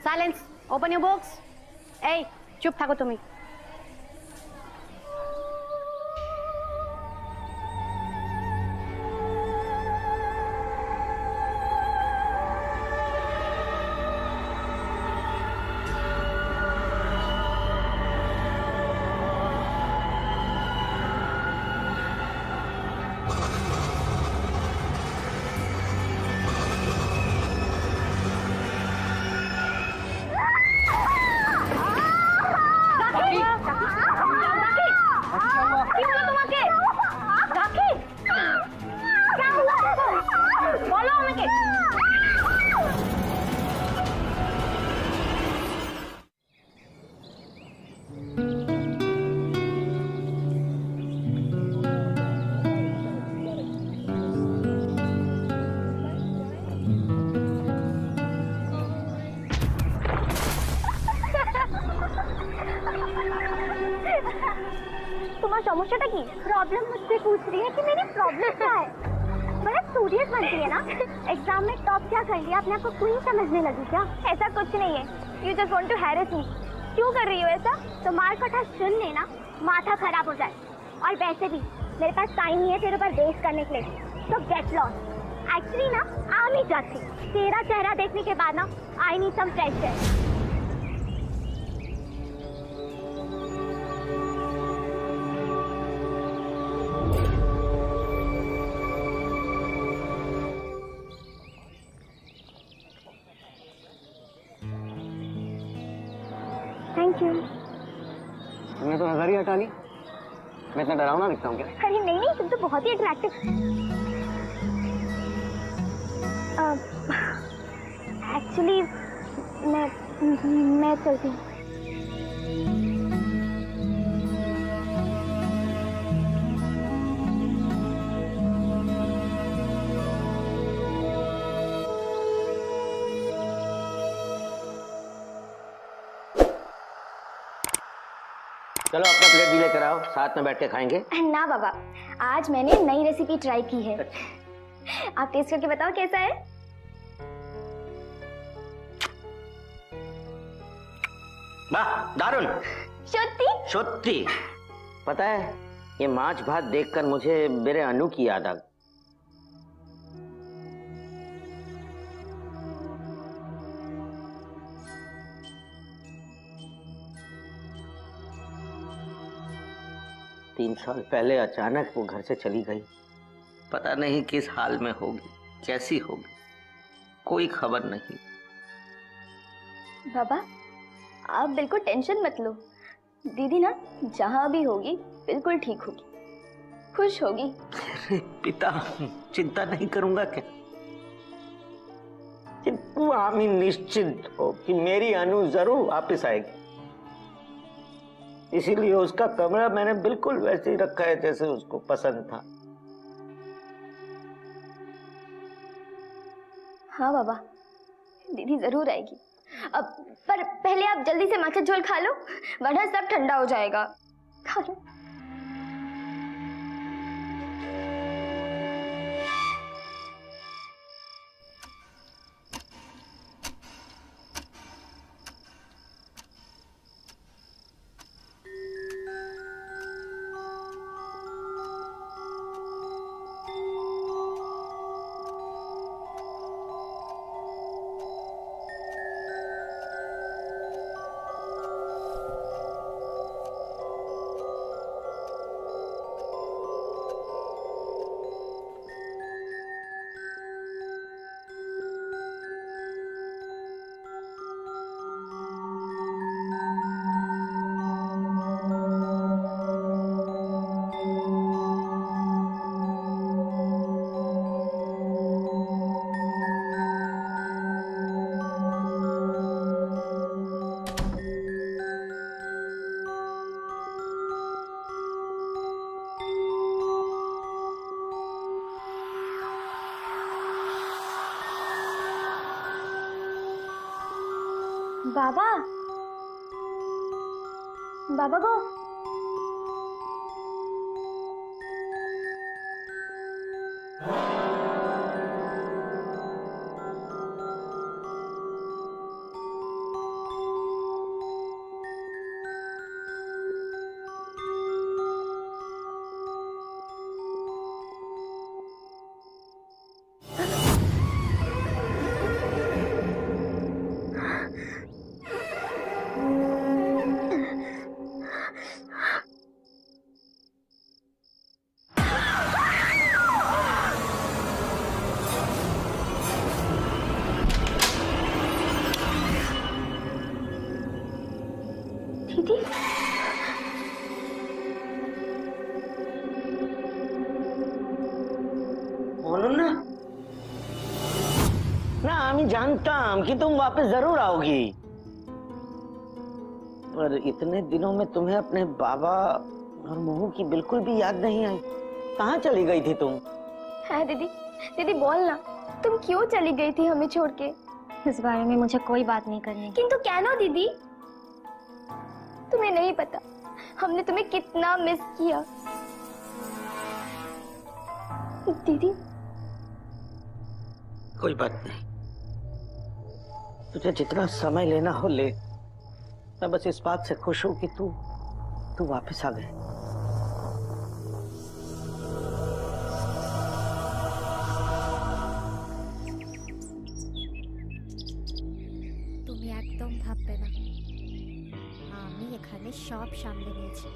Silence, open your books. এই চুপ থাকো তুমি। तुम्हारा समस्या की प्रॉब्लम मुझसे पूछ रही है कि मेरी प्रॉब्लम क्या है। बड़ा सीरियस बनती है ना। एग्जाम में टॉप क्या कर लिया, अपने आप को क्वीन समझने लगी क्या? ऐसा कुछ नहीं है। You just want to harass me. क्यों कर रही हो ऐसा? तो मार कथा सुन लेना, माथा खराब हो जाए। और वैसे भी मेरे पास टाइम नहीं है तेरे ऊपर बेस करने के लिए, तो गेट लॉस्ट। एक्चुअली ना आ नहीं जाती, तेरा चेहरा देखने के बाद ना I need some fresh air. Thank you. तुमने तो नजर ही हटा ली। मैं इतना डरावना दिखता हूँ क्या? अरे नहीं नहीं, तुम तो बहुत ही अट्रैक्टिव। एक्चुअली मैं चलती हूँ। चलो अपना प्लेट भी लेकर आओ, साथ में बैठ के खाएंगे। ना बाबा, आज मैंने नई रेसिपी ट्राई की है। आप टेस्ट करके बताओ कैसा है। वाह, दारुण। सच्ची? सच्ची। पता है, ये माछ भात देखकर मुझे मेरे अनु की याद आ गई। तीन साल पहले अचानक वो घर से चली गई। पता नहीं किस हाल में होगी, कैसी होगी, कोई खबर नहीं। बाबा आप बिल्कुल टेंशन मत लो, दीदी ना जहां भी होगी बिल्कुल ठीक होगी, खुश होगी। अरे पिता, चिंता नहीं करूंगा क्या? तू आमी निश्चिंत हो कि मेरी अनु जरूर वापस आएगी। इसीलिए उसका कमरा मैंने बिल्कुल वैसे ही रखा है जैसे उसको पसंद था। हाँ बाबा, दीदी जरूर आएगी। अब पर पहले आप जल्दी से माछा झोल खा लो, वरना सब ठंडा हो जाएगा। खा लो। बाबा, बाबा को जानता हम कि तुम वापस जरूर आओगी, पर इतने दिनों में तुम्हें अपने बाबा और मोहू की बिल्कुल भी याद नहीं आई। कहाँ चली गई थी तुम? है दीदी, दीदी बोल ना, तुम क्यों चली गई थी हमें छोड़ के? इस बारे में मुझे कोई बात नहीं करनी। किंतु क्या नो दीदी, तुम्हें नहीं पता हमने तुम्हें कितना मिस किया। दीदी कोई बात नहीं, तुझे जितना समय लेना हो ले। मैं बस इस बात से खुश हूं कि तू वापस आ गए। তুমি একদম ভাববে না, আমি এখানে সব সামলে নিয়েছি।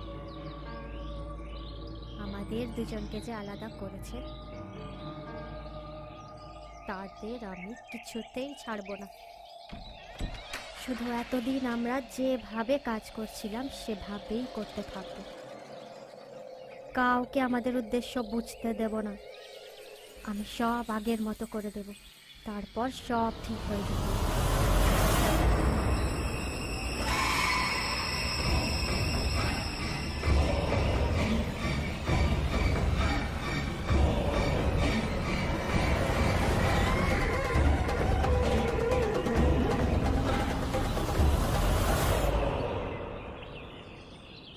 আমাদের দুজনকে যে আলাদা করেছে তাদের আমি কিছুতেই ছাড়বো না। শুধু এতদিন আমরা যেভাবে কাজ করছিলাম সেভাবেই করতে থাকবো। কাউকে আমাদের উদ্দেশ্য বুঝতে দেব না। আমি সব আগের মতো করে দেব, তারপর সব ঠিক হয়ে যাবে।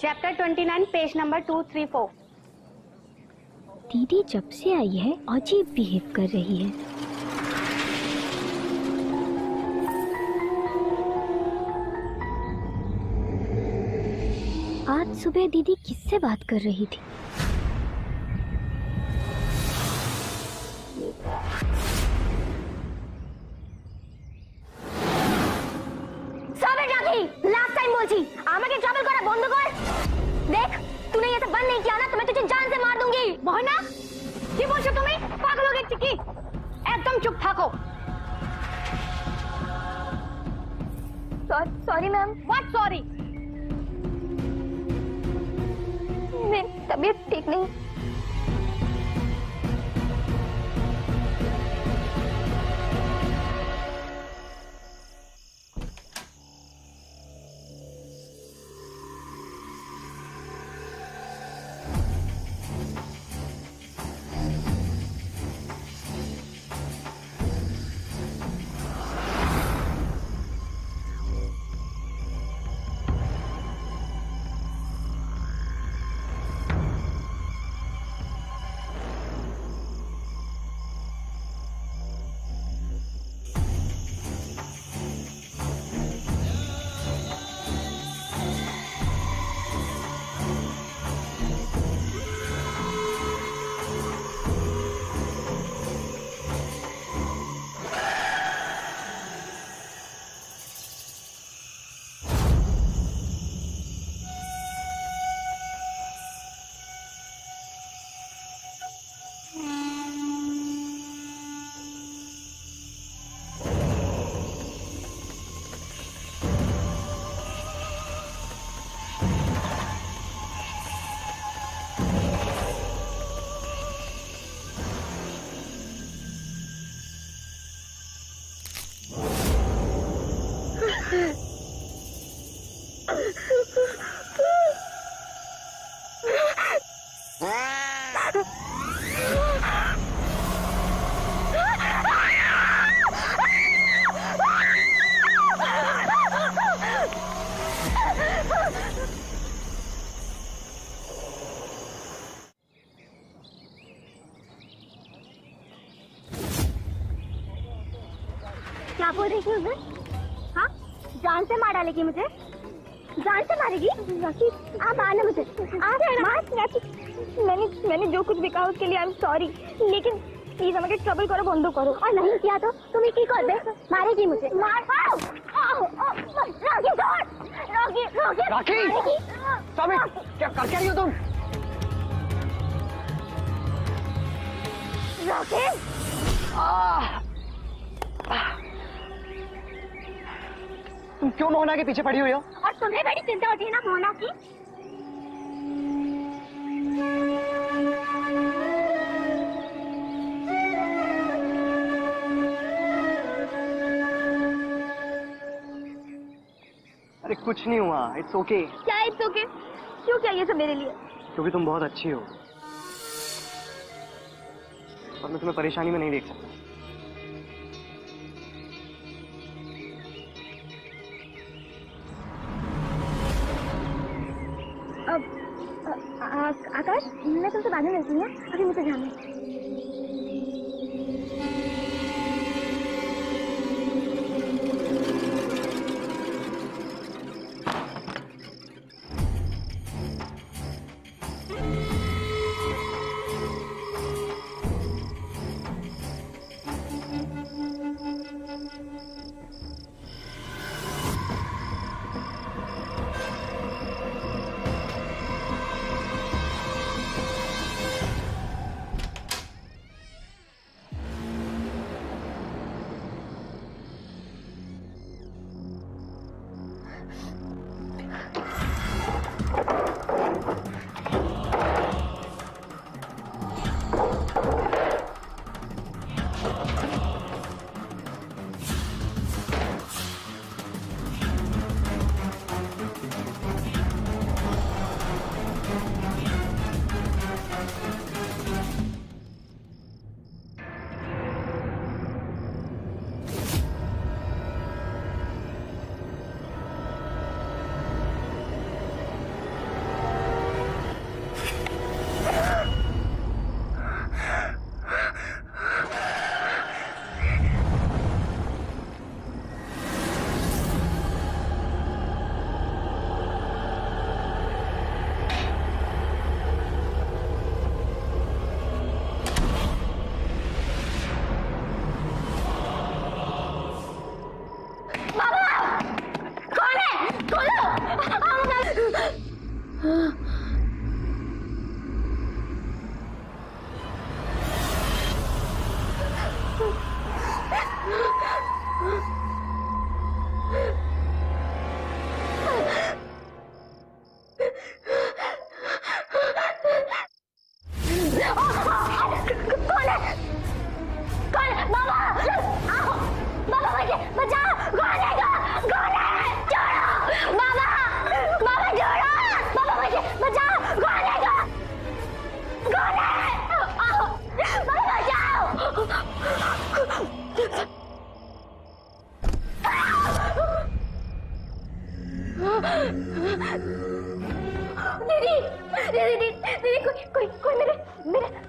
Chapter 29 page number 234। दीदी जब से आई है अजीब बिहेव कर रही है। आज सुबह दीदी किससे बात कर रही थी? लास्ट टाइम बोलছি আমাকে ট্রাবল করা বন্ধ কর। দেখ तूने ये सब बंद नहीं किया ना तो मैं तुझे जान से मार दूंगी। मोहना কি বলছো তুমি? পাগল হয়ে গেছো কি? একদম চুপ থাকো। Sorry ma'am. What sorry? मेरी तबीयत ठीक नहीं। क्या बोल रही थी उसे? हाँ, जान से मार डालेगी मुझे? जान से मारेगी? राखी, आप आना मुझे। आप मार राखी। मैंने जो कुछ भी कहा उसके लिए आई एम सॉरी, लेकिन प्लीज हमें ट्रबल करो, बंद करो। और नहीं किया तो तुम्हें की कर दे? मारेगी मुझे। मार राखी, राखी, राखी, स्वामी, क्या कर रही हो तुम? राखी, तुम क्यों मोहना के पीछे पड़ी हुई हो? और तुम्हें बड़ी चिंता होती है ना मोहना की? अरे कुछ नहीं हुआ, इट्स ओके। क्या इट्स ओके? क्यों क्या ये सब मेरे लिए? क्योंकि तुम बहुत अच्छी हो और मैं तुम्हें परेशानी में नहीं देख सकता। आकाश, मैं तुमसे बाद में मिलती हूँ, अभी मुझे जाना है।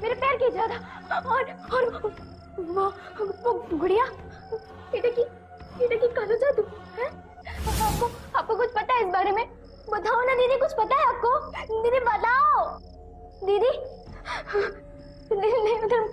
मेरे पैर खींच रहा था और वो गुड़िया बेटा की काला जादू है। आपको कुछ पता है इस बारे में? बताओ ना दीदी, कुछ पता है आपको? दीदी बताओ। दीदी मतलब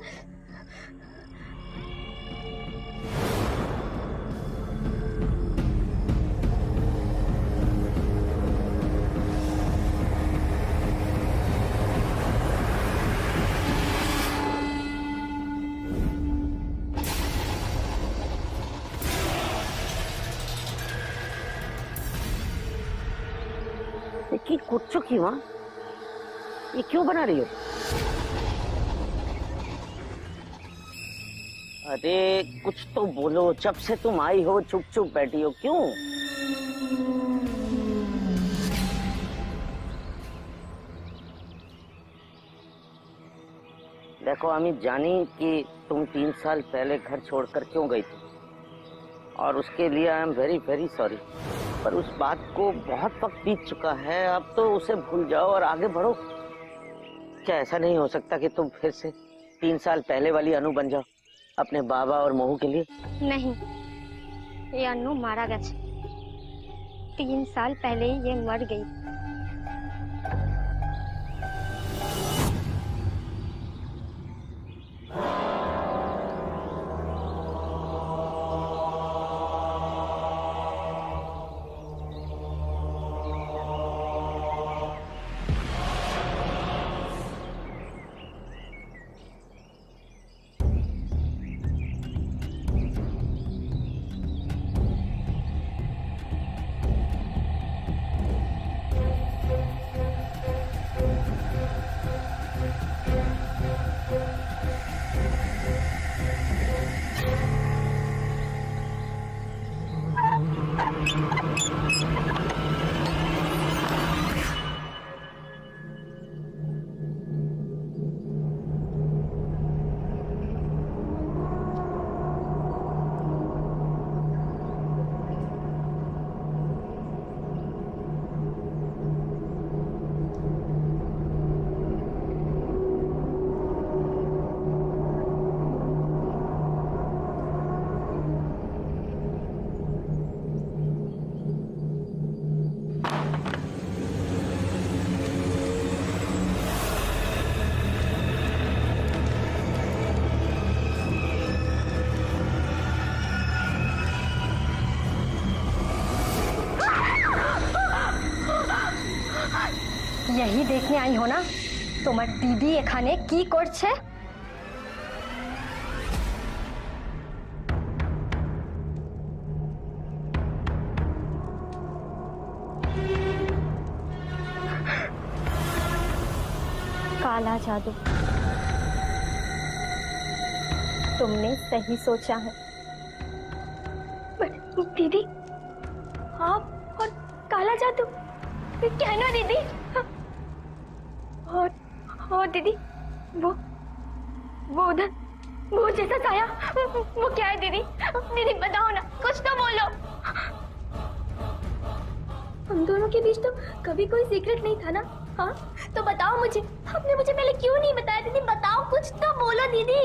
की कूद चुकी माँ, ये क्यों बना रही हो? अरे कुछ तो बोलो, जब से तुम आई हो चुप चुप बैठी हो क्यों? देखो अमित, जानी कि तुम 3 साल पहले घर छोड़कर क्यों गई थी और उसके लिए I am very very sorry, पर उस बात को बहुत वक्त बीत चुका है, अब तो उसे भूल जाओ और आगे बढ़ो। क्या ऐसा नहीं हो सकता कि तुम फिर से 3 साल पहले वाली अनु बन जाओ अपने बाबा और महू के लिए? नहीं, ये अनु मारा गया, 3 साल पहले ही ये मर गई। यही देखने आई हो ना তোমার দিদি এখানে কি করছে? काला जादू। तुमने सही सोचा है। दीदी आप और काला जादू क्या ना दीदी? और दीदी वो उधर वो जैसा साया वो क्या है दीदी? दीदी बताओ ना, कुछ तो बोलो। हम दोनों के बीच तो कभी कोई सीक्रेट नहीं था ना? हाँ तो बताओ मुझे, आपने मुझे पहले क्यों नहीं बताया? दीदी बताओ, कुछ तो बोलो दीदी।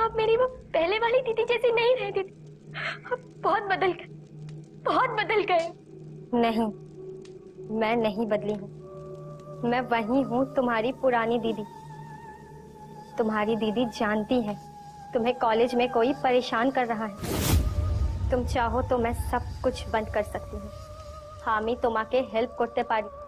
आप मेरी वो पहले वाली दीदी जैसी नहीं रहे दीदी, आप बहुत बदल गए। नहीं, मैं नहीं बदली हूँ, मैं वही हूँ, तुम्हारी पुरानी दीदी। तुम्हारी दीदी जानती है तुम्हें कॉलेज में कोई परेशान कर रहा है। तुम चाहो तो मैं सब कुछ बंद कर सकती हूँ। हामी तुम्हाके हेल्प करते पारी।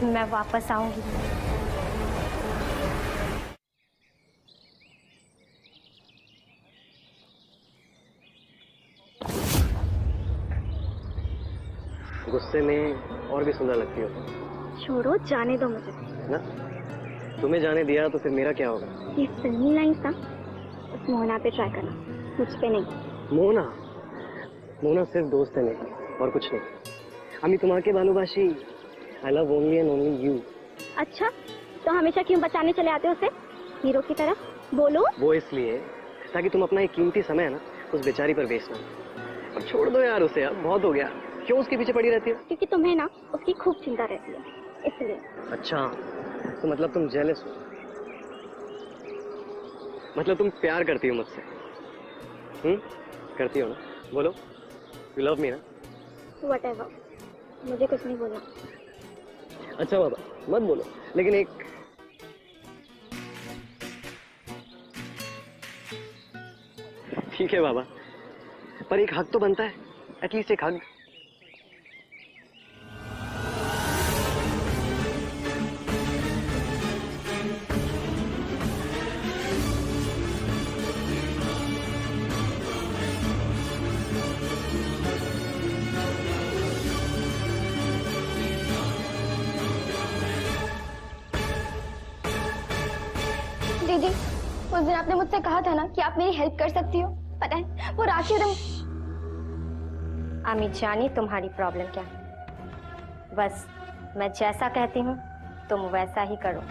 मैं वापस आऊंगी। गुस्से में और भी सुंदर लगती हो। छोड़ो, जाने दो मुझे ना, तुम्हें जाने दिया तो फिर मेरा क्या होगा? ये फिल्मी लाइन था, उस मोहना पे ट्राई करना, मुझ पे नहीं। मोना सिर्फ दोस्त है मेरी, और कुछ नहीं। আমি তোমাকে ভালোবাসি। I love only and only you। अच्छा, तो हमेशा क्यों बचाने चले आते हो उसे हीरो की तरह? बोलो। वो इसलिए ताकि तुम अपना एक कीमती समय है ना उस बेचारी पर वेस्ट ना। और छोड़ दो यार उसे, यार बहुत हो गया। क्यों उसके पीछे पड़ी रहती हो? क्योंकि तुम्हें ना उसकी खूब चिंता रहती है, इसलिए। अच्छा, तो मतलब तुम जेलस हो, मतलब तुम प्यार करती हो मुझसे? करती हो ना? बोलो, यू लव मी ना? व्हाटएवर, मुझे कुछ नहीं बोलना। अच्छा बाबा, मत बोलो, लेकिन एक ठीक है बाबा, पर एक हक तो बनता है, एटलीस्ट एक हक। दीदी, उस दिन आपने मुझसे कहा था ना कि आप मेरी हेल्प कर सकती हो। पता है वो राखी एकदम। आमी जानी तुम्हारी प्रॉब्लम क्या है। बस मैं जैसा कहती हूँ तुम वैसा ही करो।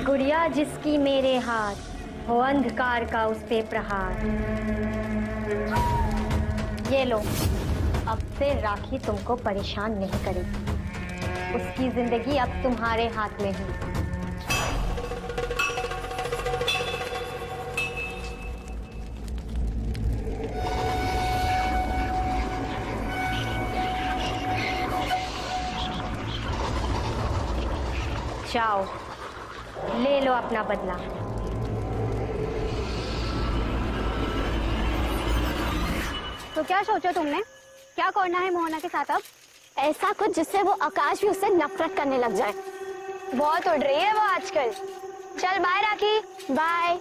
गुड़िया जिसकी मेरे हाथ, हो अंधकार का उस पे प्रहार। ये लो, अब से राखी तुमको परेशान नहीं करेगी। उसकी जिंदगी अब तुम्हारे हाथ में है। जाओ, ले लो अपना बदला। तो क्या सोचो तुमने? क्या करना है मोहना के साथ अब? ऐसा कुछ जिससे वो आकाश भी उससे नफरत करने लग जाए। बहुत उड़ रही है वो आजकल। चल बाय राखी। बाय।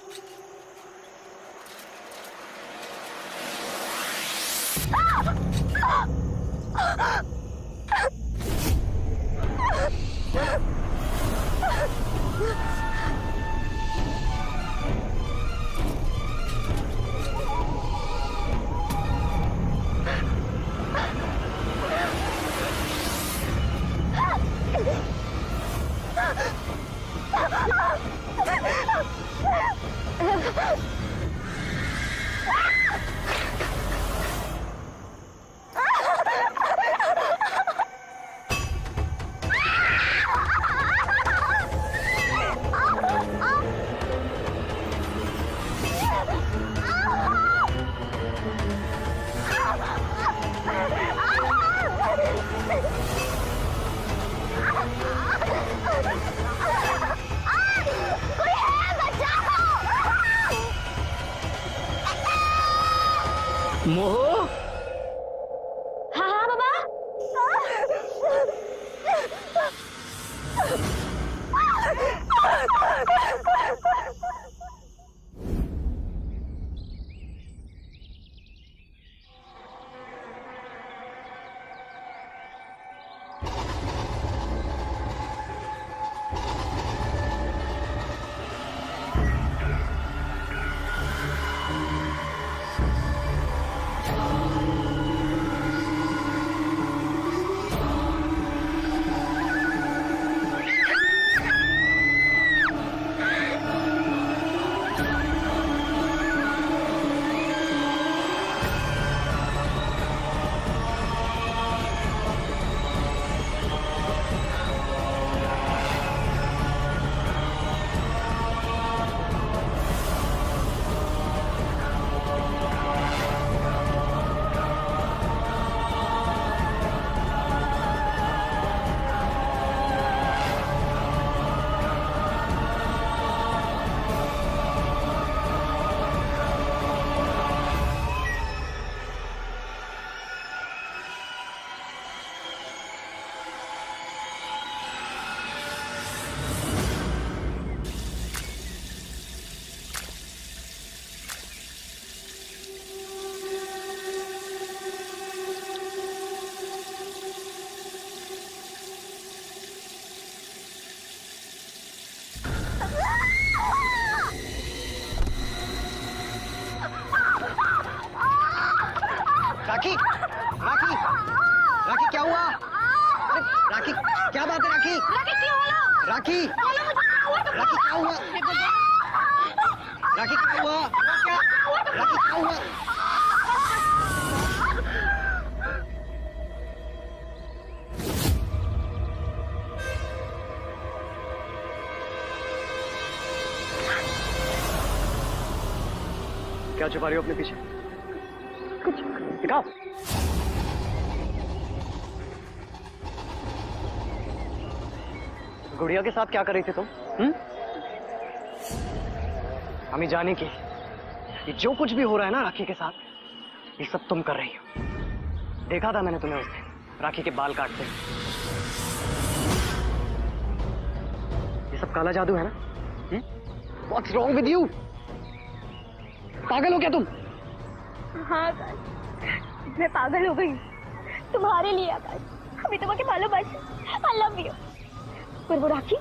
मोह, हाँ हाँ बाबा। राखी, राखी, राखी क्या हुआ? अरे राखी, क्या बात है राखी? राखी, राखी क्या हुआ? राखी क्या हुआ? राखी क्या हुआ? क्या छुपा रही हो अपने पीछे? कुछ दिखाओ। गुड़िया के साथ क्या कर रही थी तुम? हमें जाने की कि जो कुछ भी हो रहा है ना राखी के साथ, ये सब तुम कर रही हो। देखा था मैंने तुम्हें उस दिन राखी के बाल काटते। ये सब काला जादू है ना? What's wrong with you? पागल हो क्या तुम? हाँ आकाश, मैं पागल हो गई तुम्हारे लिए आकाश। अभी तुम्हें मालूम है, आई लव यू। पर वो राखी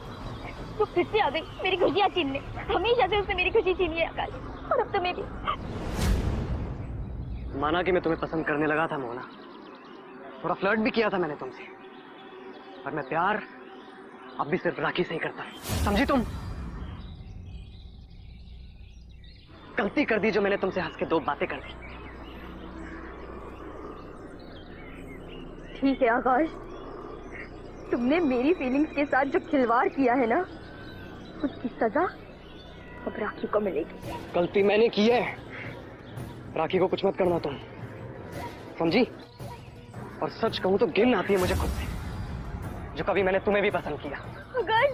तो फिर से आ गई मेरी खुशियाँ छीनने। हमेशा से उसने मेरी खुशी छीनी है आकाश, और अब तुम्हें भी। माना कि मैं तुम्हें पसंद करने लगा था मोना, थोड़ा फ्लर्ट भी किया था मैंने तुमसे, पर मैं प्यार अब भी सिर्फ राखी से ही करता, समझी तुम? गलती कर दी जो मैंने तुमसे हंस के दो बातें कर दी। ठीक है आकाश, तुमने मेरी फीलिंग्स के साथ जो खिलवाड़ किया है ना, उसकी सजा अब राखी को मिलेगी। गलती मैंने की है, राखी को कुछ मत करना तुम, समझी? और सच कहूं तो घिन आती है मुझे खुद से, जो कभी मैंने तुम्हें भी पसंद किया। आकाश,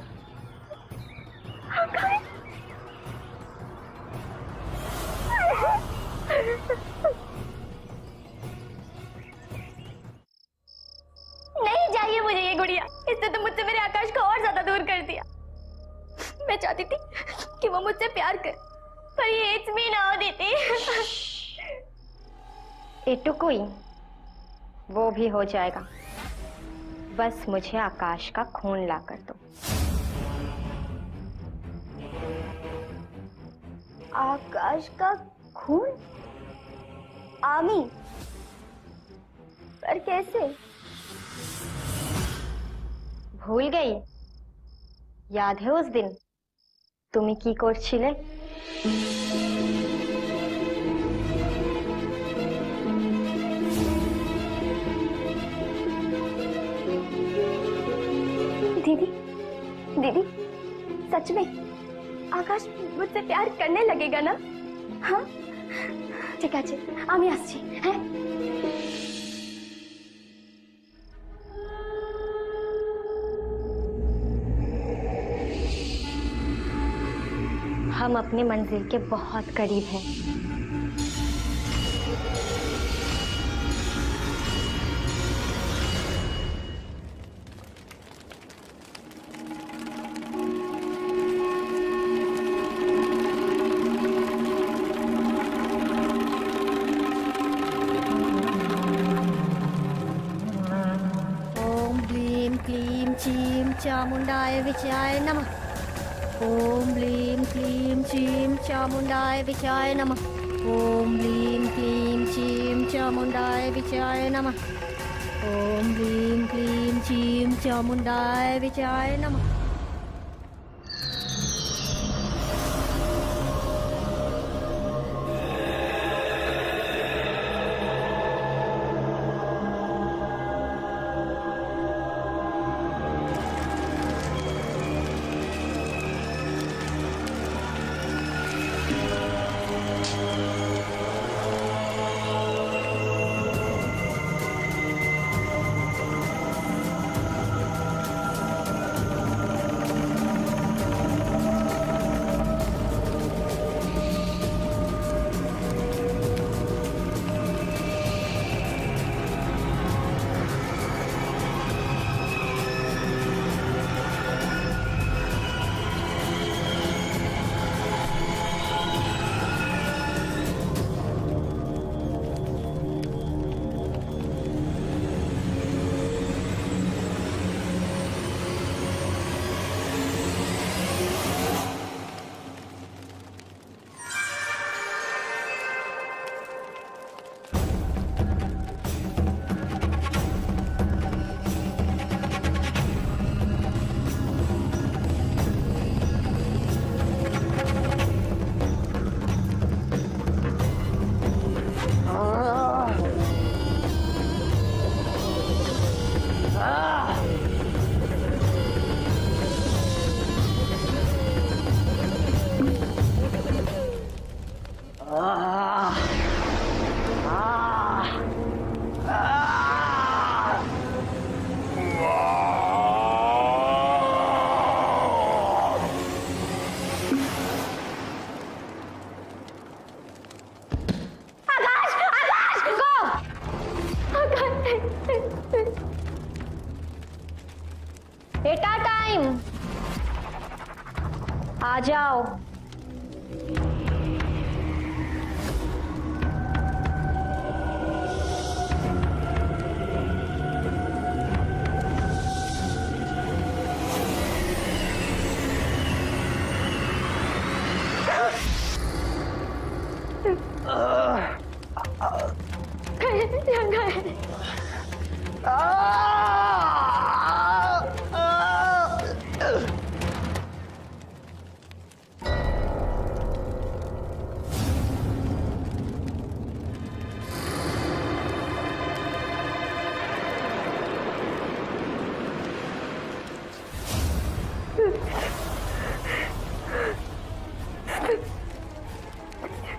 आकाश। नहीं मुझसे प्यार कर, पर ये इट्स मी ना दीदी। एटुकुई वो भी हो जाएगा, बस मुझे आकाश का खून ला कर दो। आकाश का खून? आमी, पर कैसे? भूल गई? याद है उस दिन তুমি কি করছিলে? दीदी, दीदी, सच में आकाश मुझसे प्यार करने लगेगा ना? हाँ, ठीक है, আমি আসছি, হ্যাঁ? हम अपने मंजिल के बहुत करीब हैं। ओम ब्लीम क्लीम चीम चामुंडाय विचयाय नमः। ओम ब्लीम क्लीम चीम चामुंडाय विचयाय नमः। ओम ब्लीम क्लीम चीम चामुंडाय विचयाय नमः। ओम ब्लीम क्लीम चीम चामुंडाय विचयाय नमः। बेटा टाइम, आ जाओ।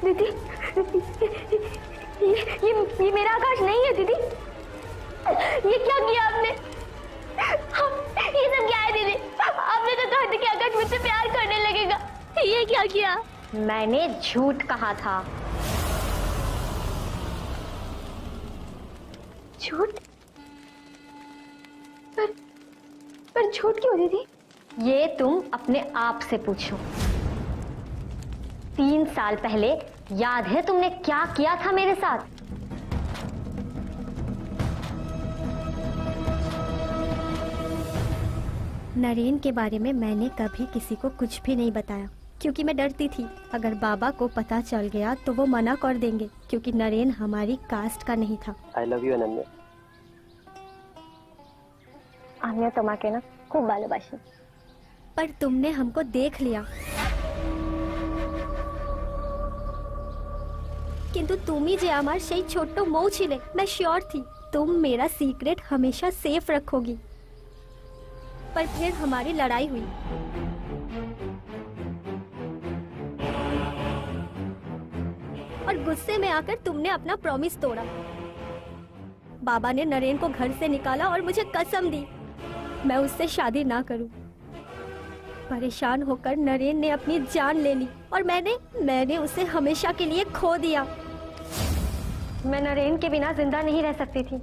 दीदी, ये मेरा आकाश नहीं है दीदी। ये क्या किया आपने? ये सब क्या है दीदी? आपने तो कहा था कि आकाश मुझसे प्यार करने लगेगा। ये क्या किया? मैंने झूठ कहा था। झूठ? पर झूठ क्यों दीदी? ये तुम अपने आप से पूछो। 3 साल पहले याद है तुमने क्या किया था मेरे साथ? नरेन के बारे में मैंने कभी किसी को कुछ भी नहीं बताया क्योंकि मैं डरती थी अगर बाबा को पता चल गया तो वो मना कर देंगे क्योंकि नरेन हमारी कास्ट का नहीं था। I love you Ananya. आमिया तुम्हारे ना खूब भालोबाशी। पर तुमने हमको देख लिया, किंतु तुमी जे आमार सेई छोटो मऊ छिले। मैं श्योर थी तुम मेरा सीक्रेट हमेशा सेफ रखोगी। पर फिर हमारी लड़ाई हुई। और गुस्से में आकर तुमने अपना प्रॉमिस तोड़ा। बाबा ने नरेन को घर से निकाला और मुझे कसम दी मैं उससे शादी ना करूं। परेशान होकर नरेन ने अपनी जान ले ली और मैंने उसे हमेशा के लिए खो दिया। मैं नरेन के बिना जिंदा नहीं रह सकती थी।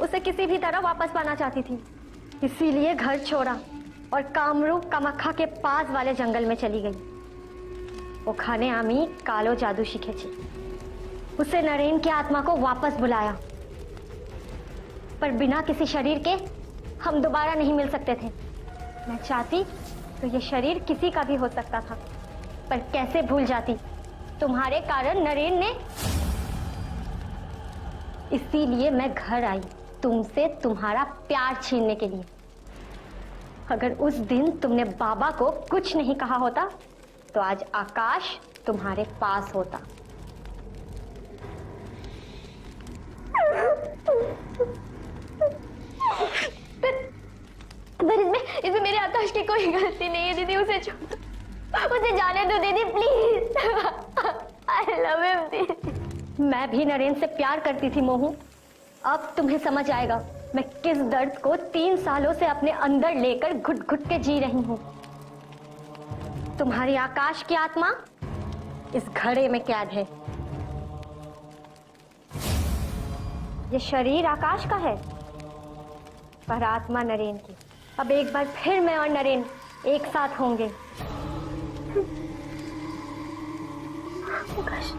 उसे किसी भी तरह वापस पाना चाहती थी, इसीलिए घर छोड़ा और कामरूप कामाख्या के पास वाले जंगल में चली गई। ओखाने आमी कालो जादू सीखेছি। उसे नरेन की आत्मा को वापस बुलाया, पर बिना किसी शरीर के हम दोबारा नहीं मिल सकते थे। मैं चाहती तो ये शरीर किसी का भी हो सकता था, पर कैसे भूल जाती तुम्हारे कारण नरेन ने। इसीलिए मैं घर आई तुमसे तुम्हारा प्यार छीनने के लिए। अगर उस दिन तुमने बाबा को कुछ नहीं कहा होता तो आज आकाश तुम्हारे पास होता। पर इसमें मेरे आकाश की कोई गलती नहीं है दीदी। उसे छोड़ दो, उसे जाने दो दीदी प्लीज। आई लव हिम दीदी। मैं भी नरेन से प्यार करती थी मोहू। अब तुम्हें समझ आएगा मैं किस दर्द को 3 सालों से अपने अंदर लेकर घुट घुट के जी रही हूं। तुम्हारी आकाश की आत्मा इस घड़े में कैद है। ये शरीर आकाश का है पर आत्मा नरेन की। अब एक बार फिर मैं और नरेन एक साथ होंगे। आकाश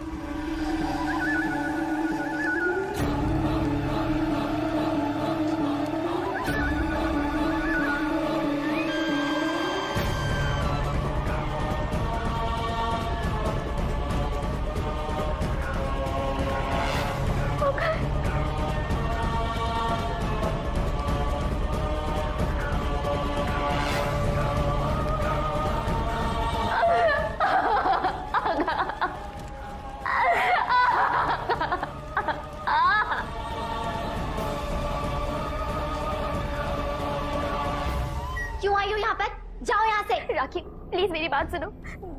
क्यों आई हो यहाँ पर? जाओ यहाँ से। राखी प्लीज मेरी बात सुनो,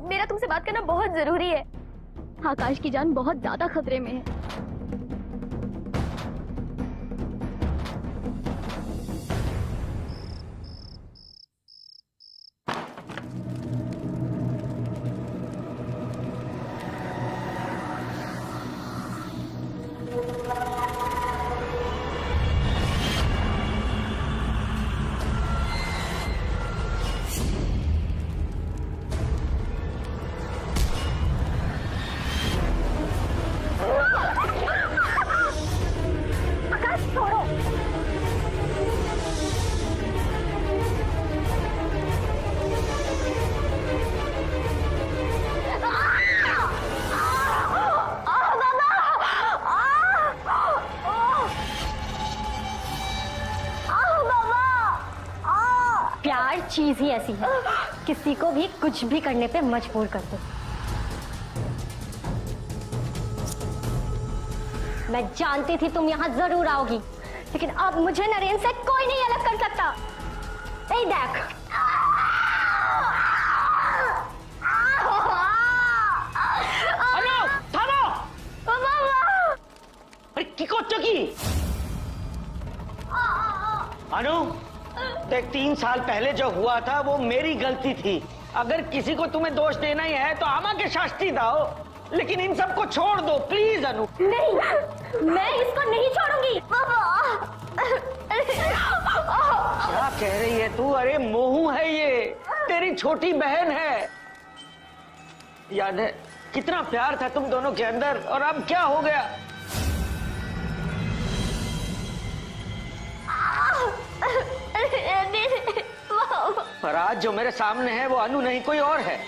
मेरा तुमसे बात करना बहुत जरूरी है। आकाश की जान बहुत ज्यादा खतरे में है। चीज ही ऐसी है, किसी को भी कुछ भी करने पे मजबूर कर दो। मैं जानती थी तुम यहाँ जरूर आओगी, लेकिन अब मुझे नरेन से कोई नहीं अलग कर सकता। ए देख, अरे की করছো কি? अनु देख 3 साल पहले जो हुआ था वो मेरी गलती थी। अगर किसी को तुम्हें दोष देना ही है तो आमा के शास्ति दाओ, लेकिन इन सबको छोड़ दो प्लीज अनु। नहीं, मैं इसको नहीं छोड़ूंगी। क्या कह रही है तू? अरे मोहू है ये, तेरी छोटी बहन है। याद है कितना प्यार था तुम दोनों के अंदर, और अब क्या हो गया? पर आज जो मेरे सामने है वो अनु नहीं कोई और है।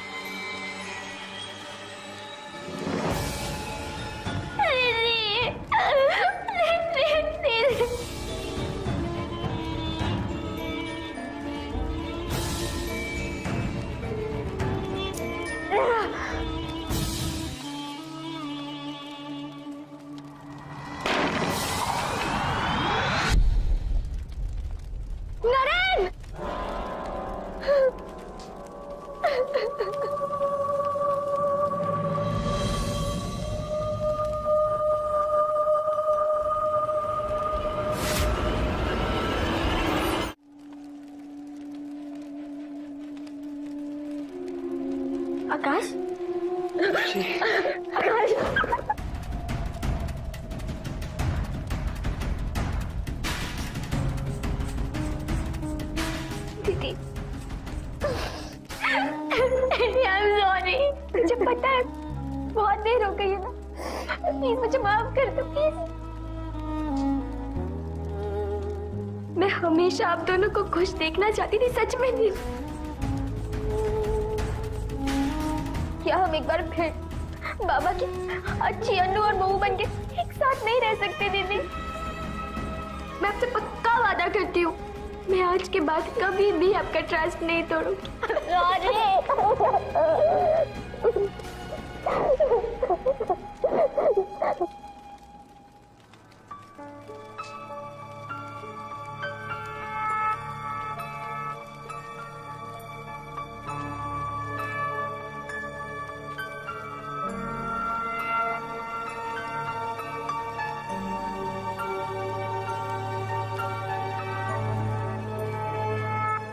नरेन! आकाश, दीदी, आई एम सॉरी। मुझे पता है बहुत देर हो गई है ना, प्लीज मुझे माफ कर दो प्लीज। मैं हमेशा आप दोनों को खुश देखना चाहती थी, सच में नहीं। क्या हम एक बार फिर बाबा की अच्छी अनु और बहू बनके एक साथ नहीं रह सकते दीदी? मैं आपसे पक्का वादा करती हूँ, मैं आज के बाद कभी भी आपका ट्रस्ट नहीं तोड़ूंगी।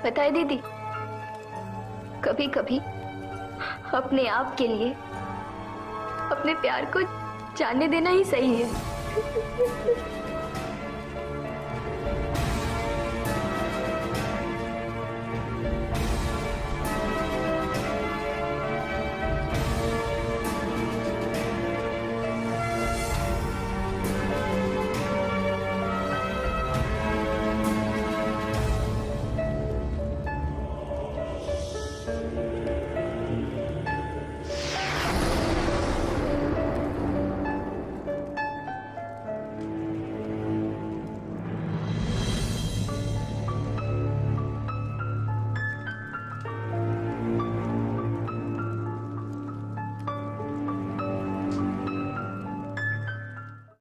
बताए दीदी, कभी कभी अपने आप के लिए अपने प्यार को जानने देना ही सही है।